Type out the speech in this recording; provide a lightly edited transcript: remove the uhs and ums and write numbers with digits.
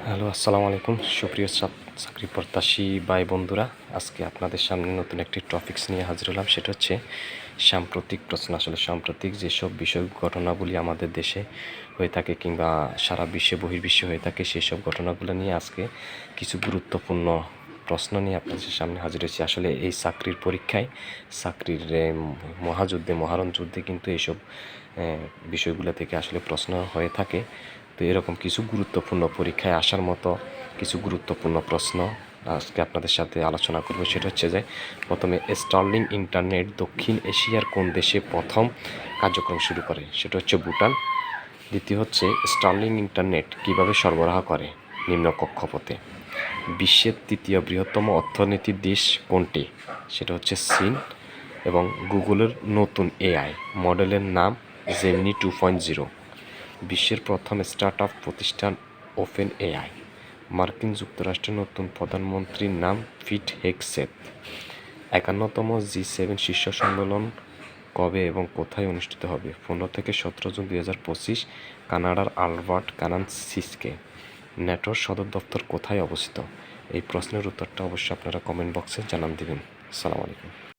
Hello, আসসালামু আলাইকুম। সুপ্রিয় চাকরি প্রত্যাশী ভাই বন্ধুরা, আজকে আপনাদের সামনে নতুন একটি টপিকস নিয়ে হাজির হলাম। সেটা হচ্ছে সাম্প্রতিক প্রশ্ন। আসলে সাম্প্রতিক যেসব বিষয় ঘটনাবলী আমাদের দেশে হয়ে থাকে কিংবা সারা বিশ্বে বহির্বিশ্বে হয়ে থাকে, সেসব ঘটনাগুলো নিয়ে আজকে কিছু গুরুত্বপূর্ণ প্রশ্ন নিয়ে আপনাদের সামনে হাজির হয়েছি। আসলে এই চাকরির পরীক্ষায়, চাকরির মহাযুদ্ধে, মহারণ যুদ্ধে কিন্তু এইসব বিষয়গুলো থেকে আসলে প্রশ্ন হয়ে থাকে। তো এরকম কিছু গুরুত্বপূর্ণ পরীক্ষায় আসার মতো কিছু গুরুত্বপূর্ণ প্রশ্ন আজকে আপনাদের সাথে আলোচনা করব। সেটা হচ্ছে যে, প্রথমে স্টারলিং ইন্টারনেট দক্ষিণ এশিয়ার কোন দেশে প্রথম কার্যক্রম শুরু করে? সেটা হচ্ছে ভুটান। দ্বিতীয় হচ্ছে, স্টারলিং ইন্টারনেট কিভাবে সরবরাহ করে? নিম্ন কক্ষপথে। বিশ্বের তৃতীয় বৃহত্তম অর্থনীতির দেশ কোনটি? সেটা হচ্ছে চীন। এবং গুগলের নতুন এআই মডেলের নাম জেমিনি 2.0। বিশ্বের প্রথম স্টার্টআপ প্রতিষ্ঠান ওপেন এআই। মার্কিন যুক্তরাষ্ট্রের নতুন প্রধানমন্ত্রীর নাম পিট হেগসেথ। 51তম G7 শীর্ষ সম্মেলন কবে এবং কোথায় অনুষ্ঠিত হবে? 15 থেকে 17 জুন 2025, কানাডার আলবার্ট কানান্সিসকে। ন্যাটোর সদর দপ্তর কোথায় অবস্থিত? এই প্রশ্নের উত্তরটা অবশ্যই আপনারা কমেন্ট বক্সে জানান দিবেন। আসসালামু আলাইকুম।